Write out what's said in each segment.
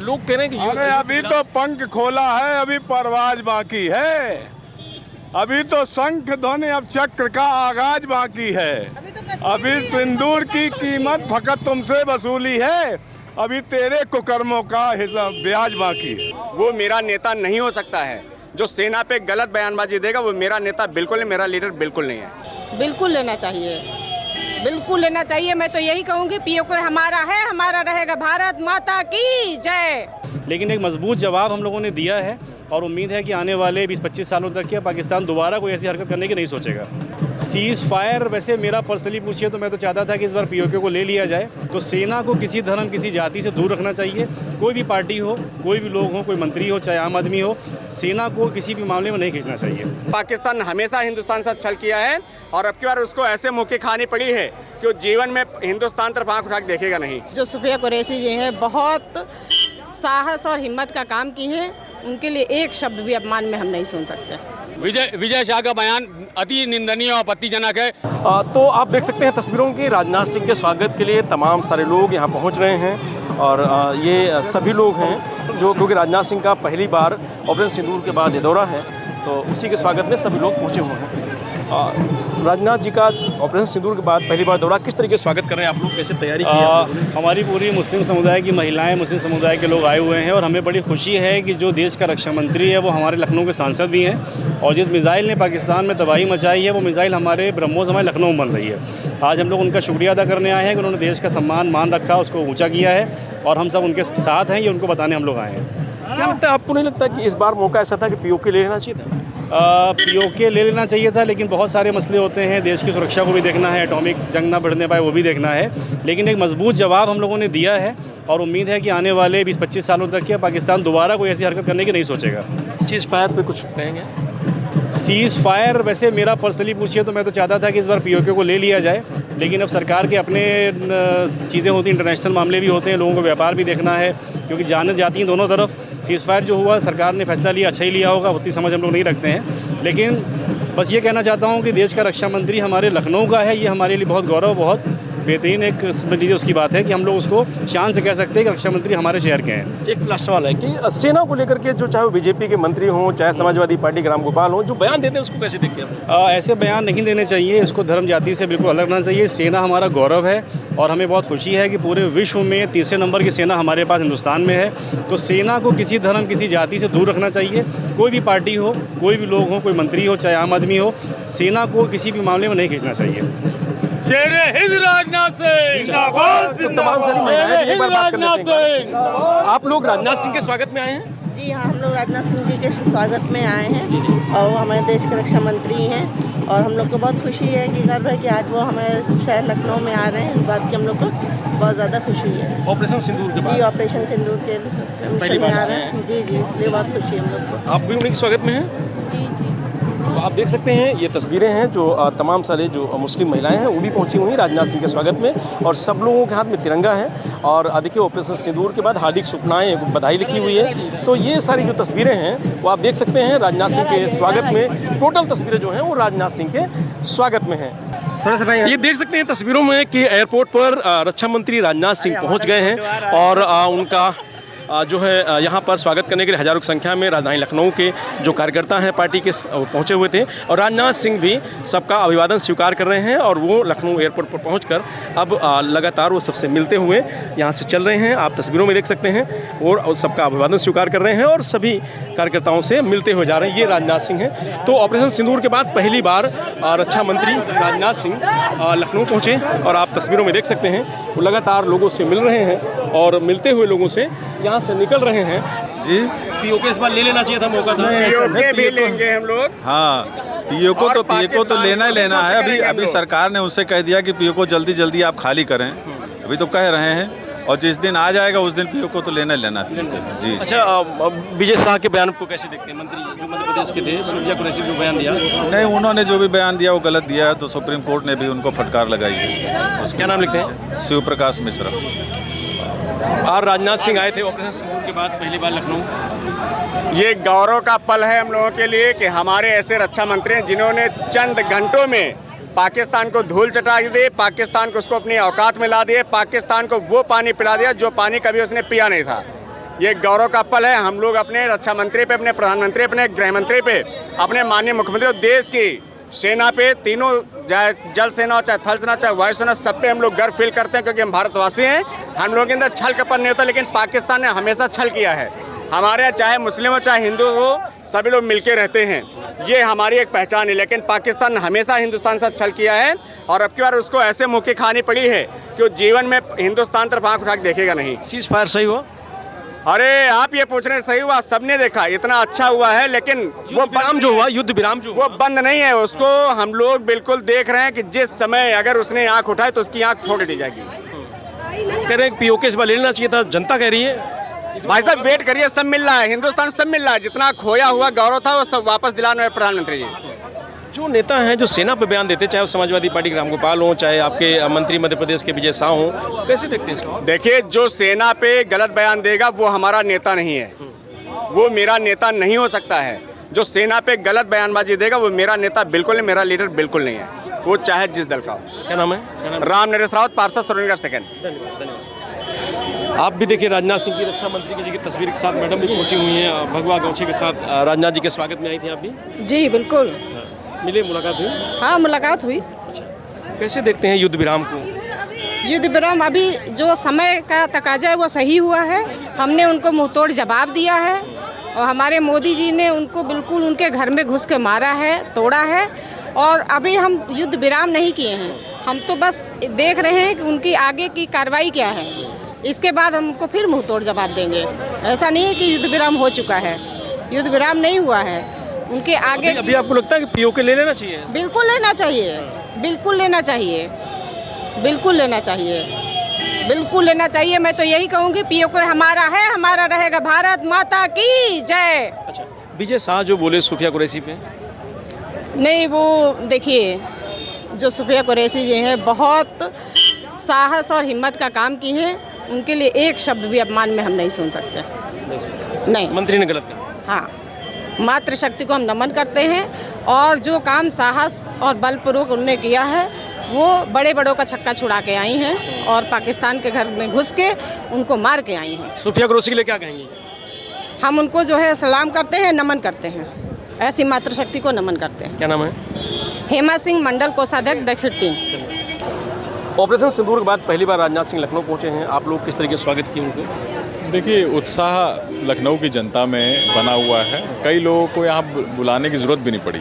लोग कह रहे हैं कि अरे अभी तो पंख खोला है, अभी परवाज बाकी है, अभी तो शंख ध्वनि, अब चक्र का आगाज बाकी है। अभी सिंदूर की कीमत फकत तुमसे वसूली है, अभी तेरे कुकर्मों का हिसाब ब्याज बाकी है। वो मेरा नेता नहीं हो सकता है। जो सेना पे गलत बयानबाजी देगा वो मेरा नेता बिल्कुल नहीं, मेरा लीडर बिल्कुल नहीं है। बिल्कुल लेना चाहिए, बिल्कुल लेना चाहिए। मैं तो यही कहूँगी पीओके हमारा है, हमारा रहेगा। भारत माता की जय। लेकिन एक मजबूत जवाब हम लोगों ने दिया है और उम्मीद है कि आने वाले 20-25 सालों तक क्या पाकिस्तान दोबारा कोई ऐसी हरकत करने की नहीं सोचेगा। सीज़ फायर वैसे मेरा पर्सनली पूछिए तो मैं तो चाहता था कि इस बार पीओके को ले लिया जाए। तो सेना को किसी धर्म किसी जाति से दूर रखना चाहिए। कोई भी पार्टी हो, कोई भी लोग हो, कोई मंत्री हो, चाहे आम आदमी हो, सेना को किसी भी मामले में नहीं खींचना चाहिए। पाकिस्तान हमेशा हिंदुस्तान से छल किया है और अब की बार उसको ऐसे मौके खानी पड़ी है कि वो जीवन में हिंदुस्तान तरफ आँख उठा के देखेगा नहीं। जो सुफिया कुरैशी जी हैं बहुत साहस और हिम्मत का काम की है, उनके लिए एक शब्द भी अपमान में हम नहीं सुन सकते। विजय शाह का बयान अति निंदनीय और आपत्तिजनक है। तो आप देख सकते हैं तस्वीरों की, राजनाथ सिंह के स्वागत के लिए तमाम सारे लोग यहाँ पहुँच रहे हैं और ये सभी लोग हैं जो, क्योंकि राजनाथ सिंह का पहली बार ऑपरेशन सिंदूर के बाद ये दौरा है, तो उसी के स्वागत में सभी लोग पहुँचे हुए हैं। राजनाथ जी का ऑपरेशन सिंदूर के बाद पहली बार दौरा, किस तरीके से स्वागत कर रहे हैं आप लोग, कैसे तैयारी की है? हमारी पूरी मुस्लिम समुदाय की महिलाएं, मुस्लिम समुदाय के लोग आए हुए हैं और हमें बड़ी खुशी है कि जो देश का रक्षा मंत्री है वो हमारे लखनऊ के सांसद भी हैं और जिस मिसाइल ने पाकिस्तान में तबाही मचाई है वो मिसाइल हमारे ब्रह्मोस हमारे लखनऊ में बन रही है। आज हम लोग उनका शुक्रिया अदा करने आए हैं कि उन्होंने देश का सम्मान मान रखा, उसको ऊँचा किया है और हम सब उनके साथ हैं, ये उनको बताने हम लोग आए हैं। क्या लगता है, आपको नहीं लगता कि इस बार मौका ऐसा था कि पीओके ले लेना चाहिए था? पीओके ले लेना चाहिए था, लेकिन बहुत सारे मसले होते हैं, देश की सुरक्षा को भी देखना है, एटॉमिक जंग ना बढ़ने पाए वो भी देखना है। लेकिन एक मजबूत जवाब हम लोगों ने दिया है और उम्मीद है कि आने वाले 20-25 सालों तक क्या पाकिस्तान दोबारा कोई ऐसी हरकत करने की नहीं सोचेगा। सीज़ फायर पे कुछ कहेंगे? सीज़ फायर वैसे मेरा पर्सनली पूछिए तो मैं तो चाहता था कि इस बार पीओके को ले लिया जाए, लेकिन अब सरकार के अपने चीज़ें होती हैं, इंटरनेशनल मामले भी होते हैं, लोगों को व्यापार भी देखना है, क्योंकि जाने जाती हैं दोनों तरफ। सीज़ फायर जो हुआ सरकार ने फैसला लिया, अच्छा ही लिया होगा, उतनी समझ हम लोग नहीं रखते हैं। लेकिन बस ये कहना चाहता हूँ कि देश का रक्षा मंत्री हमारे लखनऊ का है, ये हमारे लिए बहुत गौरव, बहुत बेहतरीन एक समझ लीजिए उसकी बात है कि हम लोग उसको शान से कह सकते हैं कि रक्षा मंत्री हमारे शहर के हैं। एक लास्ट सवाल है कि सेना को लेकर के जो, चाहे वो बीजेपी के मंत्री हों, चाहे समाजवादी पार्टी के रामगोपाल हों, जो बयान देते हैं उसको कैसे देखते हैं? ऐसे बयान नहीं देने चाहिए, इसको धर्म जाति से बिल्कुल अलग रहना चाहिए। सेना हमारा गौरव है और हमें बहुत खुशी है कि पूरे विश्व में तीसरे नंबर की सेना हमारे पास हिंदुस्तान में है। तो सेना को किसी धर्म किसी जाति से दूर रखना चाहिए। कोई भी पार्टी हो, कोई भी लोग हो, कोई मंत्री हो, चाहे आम आदमी हो, सेना को किसी भी मामले में नहीं खींचना चाहिए। शेरे हिंद राजनाथ सिंह जिंदाबाद, तो तमाम सारी महिलाएं एक बार बात कर लेते हैं। आप लोग राजनाथ सिंह के स्वागत में आए हैं? जी हाँ, हम लोग राजनाथ सिंह जी के स्वागत में आए हैं और वो हमारे देश के रक्षा मंत्री हैं और हम लोग को बहुत खुशी है कि गर्व है कि आज वो हमारे शहर लखनऊ में आ रहे हैं। इस बात की हम लोग को बहुत ज़्यादा खुशी है। ऑपरेशन सिंदूर के बाद? जी, ऑपरेशन सिंदूर के पहली बार आ रहे हैं। जी जी, इसलिए बहुत खुशी है हम लोग को। आप भी उनके स्वागत में हैं? जी जी। तो आप देख सकते हैं ये तस्वीरें हैं जो तमाम सारे जो मुस्लिम महिलाएं हैं वो भी पहुंची हुई हैं राजनाथ सिंह के स्वागत में और सब लोगों के हाथ में तिरंगा है और देखिए ऑपरेशन सिंदूर के बाद हार्दिक शुभकामनाएं, बधाई लिखी हुई है। तो ये सारी जो तस्वीरें हैं वो आप देख सकते हैं राजनाथ सिंह के स्वागत में। टोटल तस्वीरें जो हैं वो राजनाथ सिंह के स्वागत में हैं। ये देख सकते हैं तस्वीरों में कि एयरपोर्ट पर रक्षा मंत्री राजनाथ सिंह पहुँच गए हैं और उनका जो है यहाँ पर स्वागत करने के लिए हज़ारों की संख्या में राजधानी लखनऊ के जो कार्यकर्ता हैं पार्टी के पहुँचे हुए थे और राजनाथ सिंह भी सबका अभिवादन स्वीकार कर रहे हैं और वो लखनऊ एयरपोर्ट पर पहुँचकर अब लगातार वो सबसे मिलते हुए यहाँ से चल रहे हैं। आप तस्वीरों में देख सकते हैं और सबका अभिवादन स्वीकार कर रहे हैं और सभी कार्यकर्ताओं से मिलते हुए जा रहे हैं। ये राजनाथ सिंह हैं। तो ऑपरेशन सिंदूर के बाद पहली बार रक्षा मंत्री राजनाथ सिंह लखनऊ पहुँचे और आप तस्वीरों में देख सकते हैं वो लगातार लोगों से मिल रहे हैं और मिलते हुए लोगों से यहाँ से निकल रहे हैं। जी, पीओके इस बार ले लेना चाहिए था, मौका था। पीओके भी लेंगे हम लोग। हाँ, पीओके तो लेना ही लेना है। अभी सरकार ने उनसे कह दिया कि पीओके जल्दी आप खाली करें, अभी तो कह रहे हैं और जिस दिन आ जाएगा उस दिन पीओके तो लेना ही लेना है। जी। अच्छा, विजय शाह के बयान को कैसे देखते हैं? मंत्री जो मध्य प्रदेश के थे, सुफिया कुरैशी को बयान दिया। नहीं, उन्होंने जो भी बयान दिया वो गलत दिया है, तो सुप्रीम कोर्ट ने भी उनको फटकार लगाई है। उसका क्या नाम लिखते हैं? शिव प्रकाश मिश्रा। और राजनाथ सिंह आए थे ऑपरेशन सिंदूर के बाद पहली बार लखनऊ। ये गौरव का पल है हम लोगों के लिए कि हमारे ऐसे रक्षा मंत्री हैं जिन्होंने चंद घंटों में पाकिस्तान को धूल चटा दे, पाकिस्तान को उसको अपनी औकात में ला दिए, पाकिस्तान को वो पानी पिला दिया जो पानी कभी उसने पिया नहीं था। ये गौरव का पल है। हम लोग अपने रक्षा मंत्री पे, अपने प्रधानमंत्री, अपने गृह मंत्री पे, अपने माननीय मुख्यमंत्री और देश की सेना पे, तीनों चाहे जल सेना हो, चाहे थल सेना, चाहे वायु सेना, सब पे हम लोग गर्व फील करते हैं क्योंकि हम भारतवासी हैं। हम लोगों के अंदर छल कपट नहीं होता, लेकिन पाकिस्तान ने हमेशा छल किया है। हमारे यहाँ चाहे मुस्लिम हो चाहे हिंदू हो, सभी लोग मिलके रहते हैं, ये हमारी एक पहचान है। लेकिन पाकिस्तान ने हमेशा हिंदुस्तान से छल किया है और अब की बार उसको ऐसे मुँह की खानी पड़ी है कि वो जीवन में हिंदुस्तान तरफ आँख उठा के देखेगा नहीं। सीज फायर सही हुआ? अरे आप ये पूछ रहे हैं, सही हुआ, सबने देखा, इतना अच्छा हुआ है, लेकिन वो विराम जो हुआ, युद्ध विराम जो वो बंद नहीं है। उसको हम लोग बिल्कुल देख रहे हैं कि जिस समय अगर उसने आंख उठाई तो उसकी आंख फोड़ दी जाएगी। कह रहे हैं पीओके इस बार ले लेना चाहिए था, जनता कह रही है। भाई साहब वेट करिए, सब मिल रहा है, हिंदुस्तान सब मिल रहा है। जितना खोया हुआ गौरव था वो सब वापस दिलाने वाले प्रधानमंत्री जी। जो नेता हैं जो सेना पे बयान देते, चाहे वो समाजवादी पार्टी के रामगोपाल हों, चाहे आपके मंत्री मध्य प्रदेश के विजय शाह हों, कैसे देखते हैं इसको? देखिए, जो सेना पे गलत बयान देगा वो हमारा नेता नहीं है, वो मेरा नेता नहीं हो सकता है। जो सेना पे गलत बयानबाजी देगा वो मेरा नेता बिल्कुल नहीं, मेरा लीडर बिल्कुल नहीं है, वो चाहे जिस दल का हो। क्या नाम है? राम नरेश रावत, पार्षद सुरेंद्र सेकंड। धन्यवाद। आप भी देखिए राजनाथ सिंह की, रक्षा मंत्री जी की तस्वीर के साथ मैडम भी पहुंची हुई हैं, भगवा गौछी के साथ राजनाथ जी के स्वागत में आई थी आप भी? जी बिल्कुल। मिले, मुलाकात हुई? हाँ मुलाकात हुई। कैसे देखते हैं युद्ध विराम को? युद्ध विराम अभी जो समय का तकाजा है वो सही हुआ है। हमने उनको मुंहतोड़ जवाब दिया है और हमारे मोदी जी ने उनको बिल्कुल उनके घर में घुस के मारा है, तोड़ा है। और अभी हम युद्ध विराम नहीं किए हैं, हम तो बस देख रहे हैं कि उनकी आगे की कार्रवाई क्या है। इसके बाद हम उनको फिर मुंहतोड़ जवाब देंगे। ऐसा नहीं है कि युद्ध विराम हो चुका है, युद्ध विराम नहीं हुआ है। उनके आगे अभी आपको लगता है कि पीओके ले लेना चाहिए? बिल्कुल लेना चाहिए, बिल्कुल लेना चाहिए, बिल्कुल लेना चाहिए, बिल्कुल लेना चाहिए। मैं तो यही कहूँगी पीओके हमारा है, हमारा रहेगा। भारत माता की जय। अच्छा, विजय शाह जो बोले सुफिया कुरैशी पे? नहीं, वो देखिए, जो सुफिया कुरैशी जी हैं बहुत साहस और हिम्मत का काम की हैं। उनके लिए एक शब्द भी अपमान में हम नहीं सुन सकते। नहीं, मंत्री ने गलत कहा। हाँ, मातृशक्ति को हम नमन करते हैं और जो काम साहस और बलपूर्वक उन्होंने किया है वो बड़े बड़ों का छक्का छुड़ा के आई हैं और पाकिस्तान के घर में घुस के उनको मार के आई हैं। सुफिया कुरैशी के लिए क्या कहेंगे? हम उनको जो है सलाम करते हैं, नमन करते हैं, ऐसी मातृशक्ति को नमन करते हैं। क्या नाम है? हेमा सिंह, मंडल कोषाध्यक्ष, दक्षिण 3। ऑपरेशन सिंदूर के बाद पहली बार राजनाथ सिंह लखनऊ पहुंचे हैं, आप लोग किस तरीके से स्वागत किए उनको? देखिए, उत्साह लखनऊ की जनता में बना हुआ है। कई लोगों को यहाँ बुलाने की ज़रूरत भी नहीं पड़ी।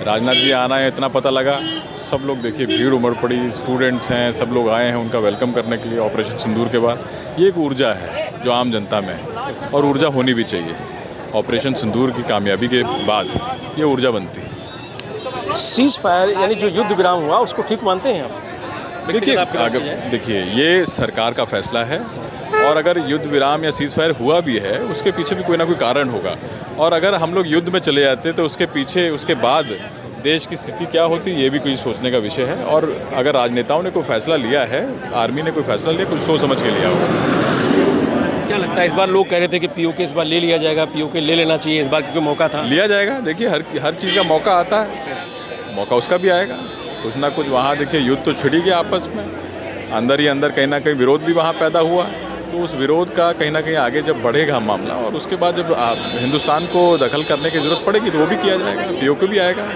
राजनाथ जी आना है इतना पता लगा, सब लोग देखिए भीड़ उमड़ पड़ी, स्टूडेंट्स हैं, सब लोग आए हैं उनका वेलकम करने के लिए। ऑपरेशन सिंदूर के बाद ये एक ऊर्जा है जो आम जनता में है और ऊर्जा होनी भी चाहिए। ऑपरेशन सिंदूर की कामयाबी के बाद ये ऊर्जा बनती है। सीज फायर यानी जो युद्ध विराम हुआ उसको ठीक मानते हैं आप? देखिए ये सरकार का फैसला है और अगर युद्ध विराम या सीज फायर हुआ भी है उसके पीछे भी कोई ना कोई कारण होगा। और अगर हम लोग युद्ध में चले जाते तो उसके पीछे, उसके बाद देश की स्थिति क्या होती, ये भी कोई सोचने का विषय है। और अगर राजनेताओं ने कोई फैसला लिया है, आर्मी ने कोई फैसला लिया, कुछ सोच समझ के लिया होगा। क्या लगता है, इस बार लोग कह रहे थे कि पीओके इस बार ले लिया जाएगा, पीओके ले लेना चाहिए इस बार क्योंकि मौका था? लिया जाएगा। देखिए हर चीज़ का मौका आता है, मौका उसका भी आएगा। कुछ ना कुछ वहाँ देखिए युद्ध तो छिड़ गया आपस में, अंदर ही अंदर कहीं ना कहीं विरोध भी वहाँ पैदा हुआ। तो उस विरोध का कहीं ना कहीं आगे जब बढ़ेगा मामला और उसके बाद जब हिंदुस्तान को दखल करने की ज़रूरत पड़ेगी तो वो भी किया जाएगा, पीओके भी आएगा।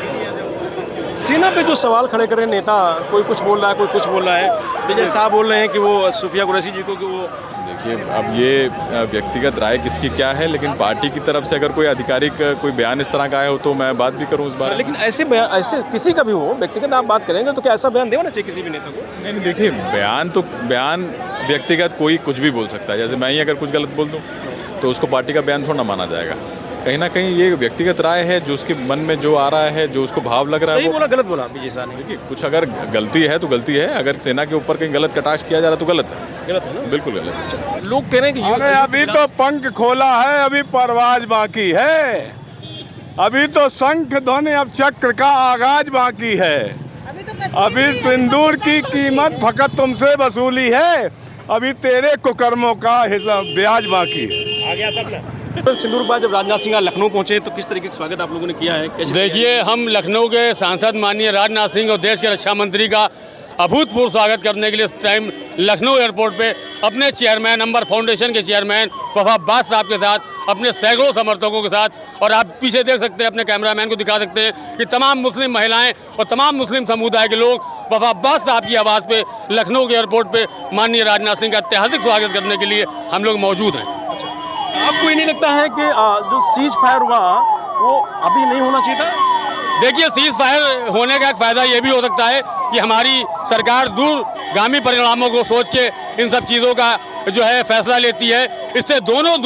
सेना पे जो सवाल खड़े कर रहे हैं नेता, कोई कुछ बोल रहा है, कोई कुछ बोल रहा है। विजय शाह बोल रहे हैं कि वो सुफिया कुरैशी जी को कि वो, देखिए अब ये व्यक्तिगत राय किसकी क्या है, लेकिन पार्टी की तरफ से अगर कोई आधिकारिक कोई बयान इस तरह का आया हो तो मैं बात भी करूं इस बारे में। लेकिन ऐसे बयान, ऐसे किसी का भी हो, व्यक्तिगत आप बात करेंगे तो क्या ऐसा बयान देना चाहिए किसी भी नेता को? नहीं, देखिए बयान व्यक्तिगत कोई कुछ भी बोल सकता है। जैसे मैं ही अगर कुछ गलत बोल दूँ तो उसको पार्टी का बयान थोड़ा ना माना जाएगा। कहीं ना कहीं ये व्यक्तिगत राय है, जो उसके मन में जो आ रहा है, जो उसको भाव लग रहा है। सही बोला, गलत बोला विजय शाह ने? देखिए कुछ अगर गलती है तो गलती है, अगर सेना के ऊपर कहीं गलत कटाक्ष किया जा रहा है तो गलत है ना? बिल्कुल गलत है। लोग कह रहे हैं कि अरे अभी तो पंख खोला है, अभी परवाज बाकी है, अभी तो शंख ध्वनि, अब चक्र का आगाज बाकी है। अभी सिंदूर की कीमत फकत तुमसे वसूली है, अभी तेरे कुकर्मों का हिसाब ब्याज बाकी है। आ गया सब ना। सिंदूर के बाद जब राजनाथ सिंह लखनऊ पहुंचे तो किस तरीके का स्वागत आप लोगों ने किया है? देखिए, हम लखनऊ के सांसद माननीय राजनाथ सिंह और देश के रक्षा मंत्री का अभूतपूर्व स्वागत करने के लिए इस टाइम लखनऊ एयरपोर्ट पे अपने चेयरमैन अंबर फाउंडेशन के चेयरमैन वफा अब्बास साहब के साथ अपने सैकड़ों समर्थकों के साथ, और आप पीछे देख सकते हैं, अपने कैमरामैन को दिखा सकते हैं कि तमाम मुस्लिम महिलाएं और तमाम मुस्लिम समुदाय के लोग वफा अब्बास साहब की आवाज़ पे लखनऊ के एयरपोर्ट पे माननीय राजनाथ सिंह का ऐतिहासिक स्वागत करने के लिए हम लोग मौजूद हैं। आपको ये नहीं लगता है कि जो सीज फायर हुआ वो अभी नहीं होना चाहिए था? देखिए, सीज फायर होने का एक फ़ायदा ये भी हो सकता है कि हमारी सरकार दूरगामी परिणामों को सोच के इन सब चीज़ों का जो है फैसला लेती है। इससे दोनों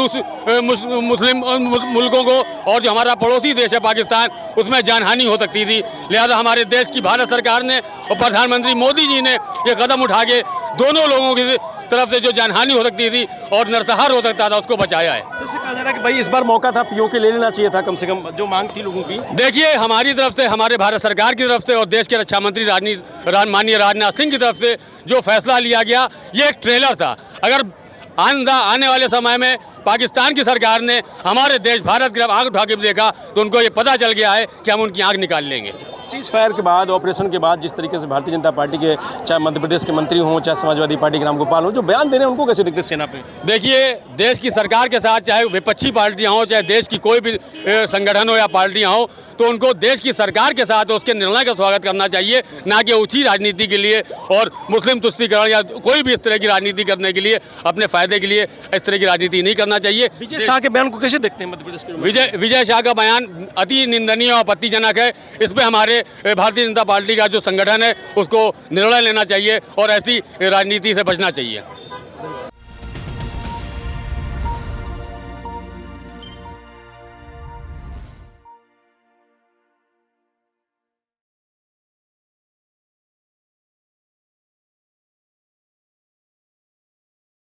मुस्लिम मुल्कों को और जो हमारा पड़ोसी देश है पाकिस्तान, उसमें जानहानि हो सकती थी। लिहाजा हमारे देश की भारत सरकार ने और प्रधानमंत्री मोदी जी ने ये कदम उठा के दोनों लोगों की तरफ से जो जानहानि हो सकती थी और नरसंहार हो सकता था उसको बचाया है। जैसे कहा जा रहा है कि भाई इस बार मौका था, पीओके ले लेना चाहिए था, कम से कम जो मांग थी लोगों की। देखिए, हमारी तरफ से, हमारे भारत सरकार की तरफ से और देश के रक्षा मंत्री माननीय राजनाथ सिंह की तरफ से जो फैसला लिया गया, ये एक ट्रेलर था। अगर आने वाले समय में पाकिस्तान की सरकार ने हमारे देश भारत की तरफ आंख उठा के देखा तो उनको ये पता चल गया है कि हम उनकी आंख निकाल लेंगे। सीज फायर के बाद, ऑपरेशन के बाद जिस तरीके से भारतीय जनता पार्टी के चाहे मध्य प्रदेश के मंत्री हों, चाहे समाजवादी पार्टी के रामगोपाल हों, जो बयान दे रहे हैं उनको कैसे देखते हैं सेना पे? देखिए, देश की सरकार के साथ चाहे विपक्षी पार्टियां हों, चाहे देश की कोई भी संगठन हो या पार्टियां हों, तो उनको देश की सरकार के साथ उसके निर्णय का स्वागत करना चाहिए, ना कि ऊंची राजनीति के लिए और मुस्लिम तुष्टीकरण या कोई भी इस तरह की राजनीति करने के लिए, अपने फायदे के लिए इस तरह की राजनीति नहीं करना चाहिए। विजय शाह के बयान को कैसे देखते हैं मध्य प्रदेश के? विजय शाह का बयान अति निंदनीय और आपत्तिजनक है। इसमें हमारे भारतीय जनता पार्टी का जो संगठन है उसको निर्णय लेना चाहिए और ऐसी राजनीति से बचना चाहिए।